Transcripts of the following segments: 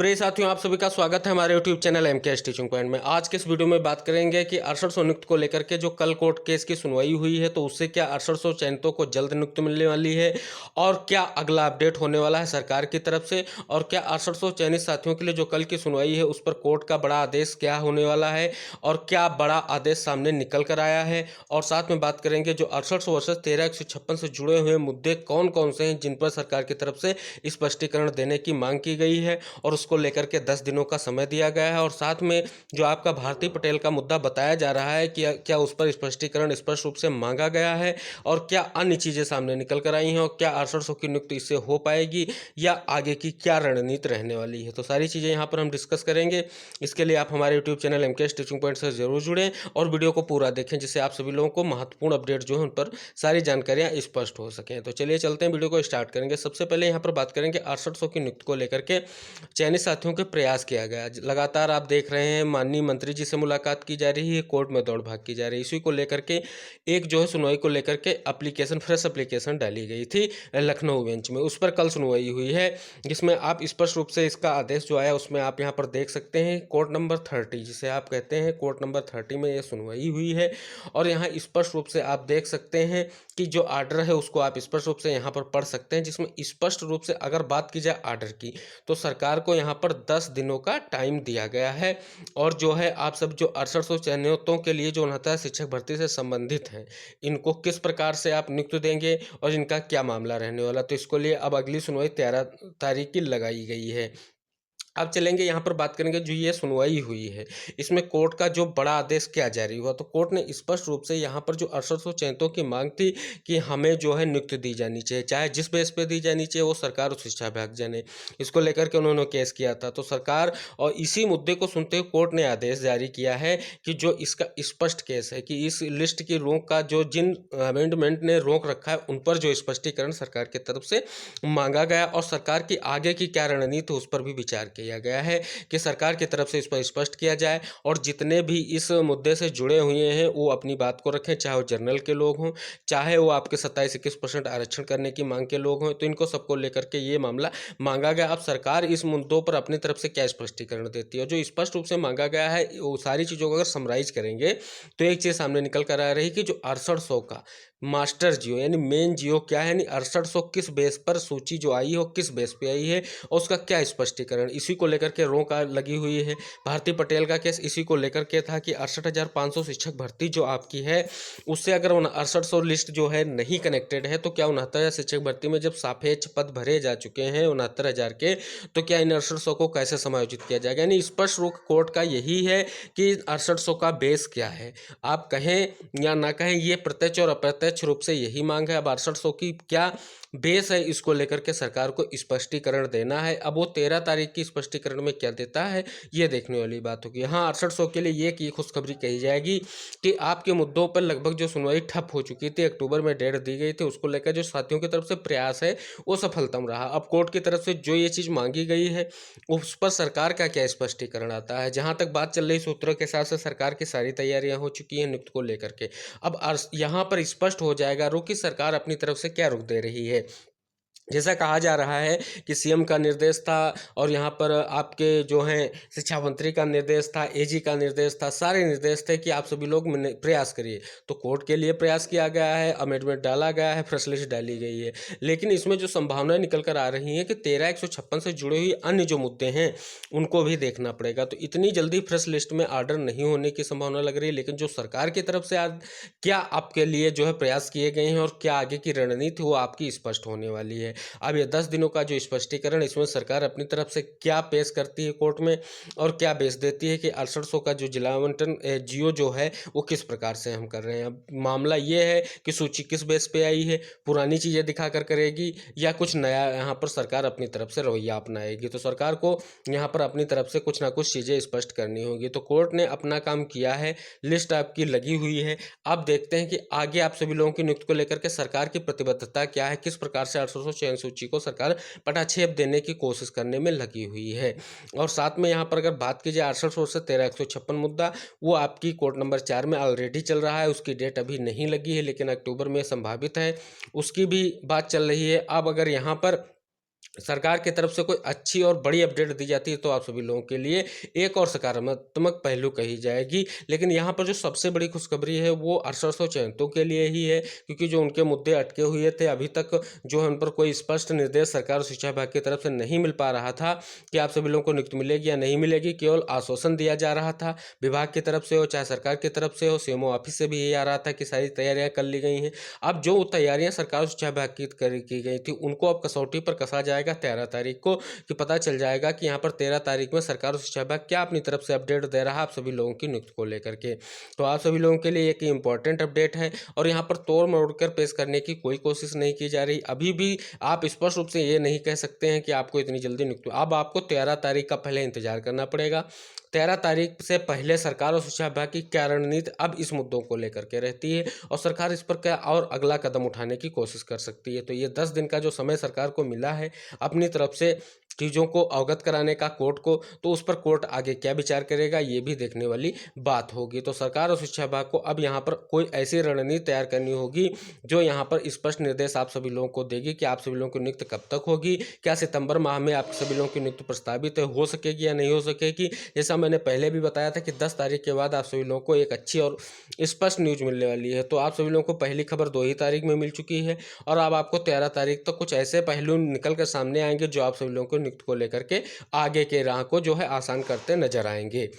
प्रिय साथियों, आप सभी का स्वागत है हमारे YouTube channel MKS teaching point में। आज के इस वीडियो में बात करेंगे कि 6800 नियुक्त को लेकर के जो कल कोर्ट केस की सुनवाई हुई है, तो उससे क्या 6800 चयनितों को जल्द नियुक्ति मिलने वाली है और क्या अगला अपडेट होने वाला है सरकार की तरफ से, और क्या 6800 चयनित साथियों के लिए जो कल की सुनवाई है उस पर कोर्ट का बड़ा आदेश क्या होने वाला है और क्या बड़ा आदेश सामने निकल कर आया है। और साथ में बात करेंगे जो 6800 वर्सेस 13 से जुड़े हुए मुद्दे कौन कौन से हैं जिन पर सरकार की तरफ से स्पष्टीकरण देने की मांग की गई है और उसको लेकर के 10 दिनों का समय दिया गया है। और साथ में जो आपका भारती पटेल का मुद्दा बताया जा रहा है कि क्या उस पर स्पष्टीकरण स्पष्ट रूप से मांगा गया है और क्या अन्य चीज़ें सामने निकल कर आई हैं और क्या 6800 की नियुक्ति इससे हो पाएगी या आगे की क्या रणनीति रहने वाली है। तो सारी चीज़ें यहाँ पर हम डिस्कस करेंगे। इसके लिए आप हमारे YouTube channel MKS teaching point से जरूर जुड़ें और वीडियो को पूरा देखें, जिससे आप सभी लोगों को महत्वपूर्ण अपडेट जो है उन पर सारी जानकारियाँ स्पष्ट हो सकें। तो चलिए चलते हैं, वीडियो को स्टार्ट करेंगे। सबसे पहले यहाँ पर बात करेंगे 6800 की नियुक्ति को लेकर के चयनित साथियों के प्रयास किया गया। लगातार आप देख रहे हैं माननीय मंत्री जी से मुलाकात की जा रही है, कोर्ट में दौड़ भाग की जा रही है। इसी को लेकर के एक जो है सुनवाई को लेकर के फ्रेश एप्लीकेशन डाली गई थी लखनऊ बेंच में, उस पर कल सुनवाई हुई है, जिसमें आप स्पष्ट रूप से इसका आदेश जो आया उसमें आप यहाँ पर देख सकते हैं कोर्ट नंबर 30 जिसे आप कहते हैं, कोर्ट नंबर 30 में ये सुनवाई हुई है। और यहाँ स्पष्ट रूप से आप देख सकते हैं कि जो आर्डर है उसको आप स्पष्ट रूप से यहाँ पर पढ़ सकते हैं, जिसमें स्पष्ट रूप से अगर बात की जाए आर्डर की तो सरकार को यहाँ पर 10 दिनों का टाइम दिया गया है। और जो है आप सब जो 6800 चयनितों के लिए जो 69 शिक्षक भर्ती से संबंधित हैं, इनको किस प्रकार से आप नियुक्त देंगे और इनका क्या मामला रहने वाला, तो इसको लिए अब अगली सुनवाई 13 तारीख की लगाई गई है। अब चलेंगे यहाँ पर बात करेंगे जो ये सुनवाई हुई है इसमें कोर्ट का जो बड़ा आदेश क्या जारी हुआ। तो कोर्ट ने स्पष्ट रूप से यहाँ पर जो 6800 चयनितों की मांग थी कि हमें जो है नियुक्ति दी जानी चाहिए, चाहे जिस बेस पे दी जानी चाहिए वो सरकार और शिक्षा विभाग जाने, इसको लेकर के उन्होंने केस किया था। तो सरकार और इसी मुद्दे को सुनते हुए कोर्ट ने आदेश जारी किया है कि जो इसका स्पष्ट केस है कि इस लिस्ट की रोक का जो जिन अमेंडमेंट ने रोक रखा है उन पर जो स्पष्टीकरण सरकार की तरफ से मांगा गया और सरकार की आगे की क्या रणनीति उस पर भी विचार किया गया है कि सरकार की तरफ से इस पर स्पष्ट किया जाए और जितने भी इस मुद्दे से जुड़े हुए हैं वो अपनी बात को रखें, चाहे वो जर्नल के लोग हों, चाहे वो आपके 27-21% आरक्षण करने की मांग के लोग हों, तो इनको सबको लेकर के ये मामला मांगा गया। अब सरकार इस मुद्दों पर अपनी तरफ से क्या स्पष्टीकरण देती है, जो स्पष्ट रूप से मांगा गया है वो सारी चीज़ों को अगर समराइज करेंगे तो एक चीज़ सामने निकल कर आ रही कि जो 6800 का मास्टर जियो यानी मेन जियो क्या है, यानी 6800 किस बेस पर सूची जो आई हो किस बेस पे आई है और उसका क्या स्पष्टीकरण, इसी को लेकर के रोक लगी हुई है। भारती पटेल का केस इसी को लेकर के था कि 68,500 शिक्षक भर्ती जो आपकी है उससे अगर 6800 लिस्ट जो है नहीं कनेक्टेड है तो क्या 69,000 शिक्षक भर्ती में जब सापेक्ष पद भरे जा चुके हैं 69,000 के, तो क्या इन 6800 को कैसे समायोजित किया जाएगा। यानी स्पष्ट रूप कोर्ट का यही है कि 6800 का बेस क्या है, आप कहें या ना कहें ये प्रत्यक्ष और अप्रत्यक्ष रूप से यही मांग है। अब 6800 की क्या बेस है इसको लेकर के सरकार को स्पष्टीकरण देना है। अब वो 13 तारीख की स्पष्टीकरण में क्या देता है ये देखने वाली बात होगी। हाँ, 6800 के लिए ये की खुशखबरी कही जाएगी कि आपके मुद्दों पर लगभग जो सुनवाई ठप हो चुकी थी, अक्टूबर में डेट दी गई थी, उसको लेकर जो साथियों की तरफ से प्रयास है वो सफलतम रहा। अब कोर्ट की तरफ से जो ये चीज़ मांगी गई है उस पर सरकार का क्या स्पष्टीकरण आता है। जहाँ तक बात चल रही सूत्रों के हिसाब से सरकार की सारी तैयारियां हो चुकी हैं नियुक्त को लेकर के। अब यहाँ पर स्पष्ट हो जाएगा रुख कि सरकार अपनी तरफ से क्या रुख दे रही है। जैसा कहा जा रहा है कि सीएम का निर्देश था और यहाँ पर आपके जो हैं शिक्षा मंत्री का निर्देश था, एजी का निर्देश था, सारे निर्देश थे कि आप सभी लोग प्रयास करिए। तो कोर्ट के लिए प्रयास किया गया है, अमेंडमेंट डाला गया है, फ्रेश लिस्ट डाली गई है, लेकिन इसमें जो संभावनाएं निकल कर आ रही हैं कि 13/156 से जुड़े हुए अन्य जो मुद्दे हैं उनको भी देखना पड़ेगा। तो इतनी जल्दी फ्रेश लिस्ट में आर्डर नहीं होने की संभावना लग रही है, लेकिन जो सरकार की तरफ से आज क्या आपके लिए जो है प्रयास किए गए हैं और क्या आगे की रणनीति वो आपकी स्पष्ट होने वाली है। अब ये 10 दिनों का जो स्पष्टीकरण इसमें सरकार अपनी तरफ से क्या पेश करती है कोर्ट में और क्या बेच देती है कि 6800 का जो जिला आवंटन जियो जो है वो किस प्रकार से हम कर रहे हैं। अब मामला ये है कि सूची किस बेस पे आई है, पुरानी चीज़ें दिखा कर करेगी या कुछ नया यहाँ पर सरकार अपनी तरफ से रवैया अपनाएगी। तो सरकार को यहाँ पर अपनी तरफ से कुछ ना कुछ चीज़ें स्पष्ट करनी होगी। तो कोर्ट ने अपना काम किया है, लिस्ट आपकी लगी हुई है। अब देखते हैं कि आगे आप सभी लोगों की नियुक्ति को लेकर के सरकार की प्रतिबद्धता क्या है, किस प्रकार से 800 चयन सूची को सरकार पटाक्षेप देने की कोशिश करने में लगी हुई है। और साथ में यहाँ पर अगर बात की जाए 6800 से 13/156 मुद्दा, वो आपकी कोर्ट नंबर 4 में ऑलरेडी चल रहा है, उसकी डेट अभी नहीं लगी है लेकिन अक्टूबर में संभावित है, उसकी भी बात चल रही है। अब अगर यहाँ पर सरकार की तरफ से कोई अच्छी और बड़ी अपडेट दी जाती है तो आप सभी लोगों के लिए एक और सकारात्मक पहलू कही जाएगी। लेकिन यहाँ पर जो सबसे बड़ी खुशखबरी है वो 1800 चयनितों के लिए ही है, क्योंकि जो उनके मुद्दे अटके हुए थे अभी तक जो है उन पर कोई स्पष्ट निर्देश सरकार और शिक्षा विभाग की तरफ से नहीं मिल पा रहा था कि आप सभी लोगों को नियुक्ति मिलेगी या नहीं मिलेगी। केवल आश्वासन दिया जा रहा था विभाग की तरफ से हो चाहे सरकार की तरफ से हो, सीएमओ ऑफिस से भी यही आ रहा था कि सारी तैयारियां कर ली गई हैं। अब जो तैयारियां सरकार और शिक्षा विभाग की गई थी उनको अब कसौटी पर कसा जाएगा 13 तारीख को, कि पता चल जाएगा कि यहाँ पर 13 तारीख में सरकार और शिक्षा विभाग क्या अपनी तरफ से अपडेट दे रहा है आप सभी लोगों की नियुक्ति को लेकर के। तो आप सभी लोगों के लिए एक इंपॉर्टेंट अपडेट है और यहाँ पर तोड़ मरोड़ कर पेश करने की कोई कोशिश नहीं की जा रही। अभी भी आप स्पष्ट रूप से ये नहीं कह सकते हैं कि आपको इतनी जल्दी नियुक्ति, अब आपको 13 तारीख का पहले इंतजार करना पड़ेगा। 13 तारीख से पहले सरकार और शिक्षा विभाग की क्या रणनीति अब इस मुद्दों को लेकर के रहती है और सरकार इस पर क्या और अगला कदम उठाने की कोशिश कर सकती है। तो ये 10 दिन का जो समय सरकार को मिला है अपनी तरफ से चीज़ों को अवगत कराने का कोर्ट को, तो उस पर कोर्ट आगे क्या विचार करेगा ये भी देखने वाली बात होगी। तो सरकार और शिक्षा विभाग को अब यहाँ पर कोई ऐसी रणनीति तैयार करनी होगी जो यहाँ पर स्पष्ट निर्देश आप सभी लोगों को देगी कि आप सभी लोगों की नियुक्ति कब तक होगी, क्या सितंबर माह में आप सभी लोगों की नियुक्ति प्रस्तावित हो सकेगी या नहीं हो सकेगी। जैसा मैंने पहले भी बताया था कि 10 तारीख के बाद आप सभी लोगों को एक अच्छी और स्पष्ट न्यूज मिलने वाली है। तो आप सभी लोगों को पहली खबर 2 ही तारीख में मिल चुकी है और अब आपको 13 तारीख तक कुछ ऐसे पहलू निकल कर सामने आएंगे जो आप सभी लोगों को नियुक्ति को लेकर के आगे के राह को जो है आसान करते नजर आएंगे।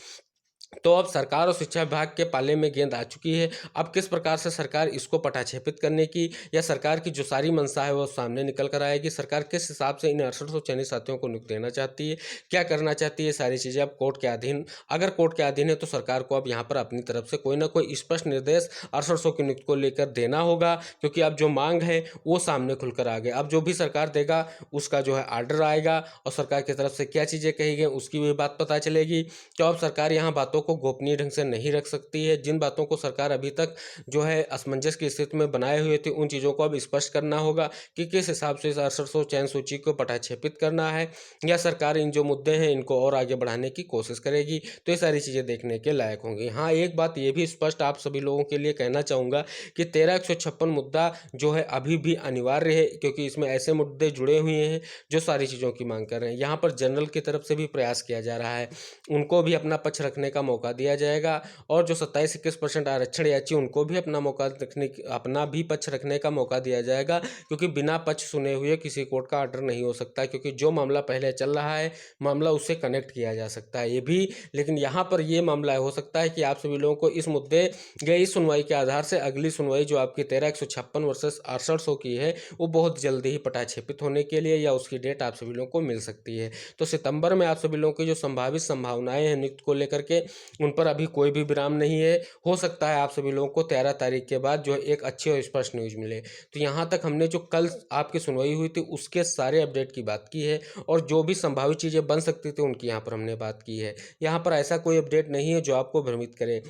तो अब सरकार और शिक्षा विभाग के पाले में गेंद आ चुकी है। अब किस प्रकार से सरकार इसको पटाक्षेपित करने की या सरकार की जो सारी मंशा है वो सामने निकल कर आएगी, सरकार किस हिसाब से इन 1800 चयनित साथियों को नियुक्त देना चाहती है, क्या करना चाहती है, सारी चीज़ें अब कोर्ट के अधीन, अगर कोर्ट के अधीन है तो सरकार को अब यहाँ पर अपनी तरफ से कोई ना कोई स्पष्ट निर्देश 1800 की नियुक्ति को लेकर देना होगा, क्योंकि अब जो मांग है वो सामने खुलकर आ गई। अब जो भी सरकार देगा उसका जो है आर्डर आएगा और सरकार की तरफ से क्या चीज़ें कही गई उसकी भी बात पता चलेगी। तो अब सरकार यहाँ बातों को गोपनीय ढंग से नहीं रख सकती है। जिन बातों को सरकार अभी तक जो है असमंजस की स्थिति में बनाए हुए थे उन चीज़ों को अब स्पष्ट करना होगा कि किस हिसाब से इस 1800 चयन सूची को पटाक्षेपित करना है या सरकार इन जो मुद्दे हैं इनको और आगे बढ़ाने की कोशिश करेगी। तो ये सारी चीज़ें देखने के लायक होंगी। हाँ, एक बात ये भी स्पष्ट आप सभी लोगों के लिए कहना चाहूँगा कि 13/156 मुद्दा जो है अभी भी अनिवार्य है, क्योंकि इसमें ऐसे मुद्दे जुड़े हुए हैं जो सारी चीज़ों की मांग कर रहे हैं। यहाँ पर जनरल की तरफ से भी प्रयास किया जा रहा है, उनको भी अपना पक्ष रखने का मौका दिया जाएगा और जो 27-21% आरक्षण याची उनको भी अपना भी पक्ष रखने का मौका दिया जाएगा, क्योंकि बिना पक्ष सुने हुए किसी कोर्ट का आर्डर नहीं हो सकता, क्योंकि जो मामला पहले चल रहा है मामला उससे कनेक्ट किया जा सकता है ये भी। लेकिन यहाँ पर ये मामला हो सकता है कि आप सभी लोगों को इस मुद्दे या इस सुनवाई के आधार से अगली सुनवाई जो आपकी 13/156 वर्सेस 1800 की है वो बहुत जल्दी ही पटाक्षेपित होने के लिए या उसकी डेट आप सभी लोगों को मिल सकती है। तो सितंबर में आप सभी लोगों की जो संभावित संभावनाएं हैं नियुक्ति को लेकर के उन पर अभी कोई भी विराम नहीं है। हो सकता है आप सभी लोगों को 13 तारीख के बाद जो है एक अच्छी और स्पष्ट न्यूज मिले। तो यहाँ तक हमने जो कल आपकी सुनवाई हुई थी उसके सारे अपडेट की बात की है और जो भी संभावित चीज़ें बन सकती थी उनकी यहाँ पर हमने बात की है। यहाँ पर ऐसा कोई अपडेट नहीं है जो आपको भ्रमित करे,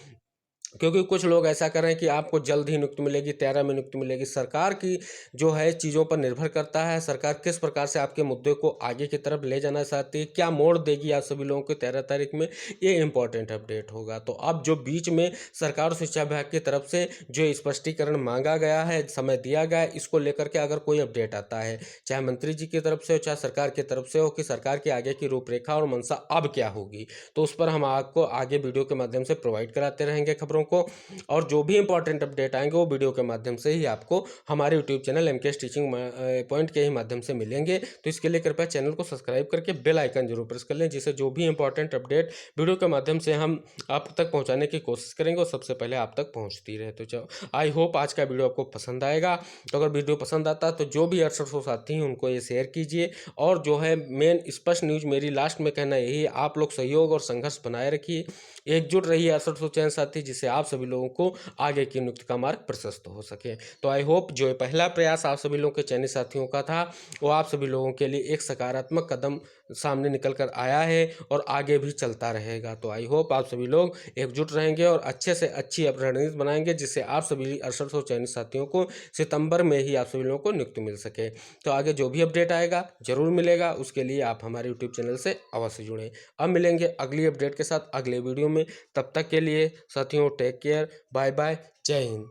क्योंकि कुछ लोग ऐसा कर रहे हैं कि आपको जल्द ही नियुक्ति मिलेगी, 13 में नियुक्ति मिलेगी। सरकार की जो है चीज़ों पर निर्भर करता है, सरकार किस प्रकार से आपके मुद्दे को आगे की तरफ ले जाना चाहती है, क्या मोड़ देगी आप सभी लोगों को 13 तारीख में, ये इंपॉर्टेंट अपडेट होगा। तो अब जो बीच में सरकार और शिक्षा विभाग की तरफ से जो स्पष्टीकरण मांगा गया है, समय दिया गया है, इसको लेकर के अगर कोई अपडेट आता है चाहे मंत्री जी की तरफ से हो चाहे सरकार की तरफ से हो कि सरकार की आगे की रूपरेखा और मंशा अब क्या होगी, तो उस पर हम आपको आगे वीडियो के माध्यम से प्रोवाइड कराते रहेंगे खबरों को। और जो भी इंपॉर्टेंट अपडेट आएंगे वो वीडियो के माध्यम से ही आपको हमारे YouTube channel MKS teaching point के ही माध्यम से मिलेंगे। तो इसके लिए कृपया चैनल को सब्सक्राइब करके बेल आइकन जरूर प्रेस कर लें, जिससे जो भी इंपॉर्टेंट अपडेट वीडियो के माध्यम से हम आप तक पहुंचाने की कोशिश करेंगे और सबसे पहले आप तक पहुंचती रहे। तो चलो, आई होप आज का वीडियो आपको पसंद आएगा। तो अगर वीडियो पसंद आता है तो जो भी 1800 साथी हैं उनको ये शेयर कीजिए और जो है मेन स्पष्ट न्यूज मेरी लास्ट में कहना यही है, आप लोग सहयोग और संघर्ष बनाए रखिए, एकजुट रहिए 1800 चयन साथी, जिससे आप सभी लोगों को आगे की नियुक्ति का मार्ग प्रशस्त हो सके। तो आई होप जो ये पहला प्रयास आप सभी लोगों के चयनित साथियों का था वो आप सभी लोगों के लिए एक सकारात्मक कदम सामने निकल कर आया है और आगे भी चलता रहेगा। तो आई होप आप सभी लोग एकजुट रहेंगे और अच्छे से अच्छी रणनीति बनाएंगे, जिससे आप सभी 1800 चयनित साथियों को सितंबर में ही आप सभी लोगों को नियुक्ति मिल सके। तो आगे जो भी अपडेट आएगा जरूर मिलेगा, उसके लिए आप हमारे यूट्यूब चैनल से अवश्य जुड़ें। अब मिलेंगे अगली अपडेट के साथ अगले वीडियो में, तब तक के लिए साथियों टेक केयर, बाय बाय, जय हिंद।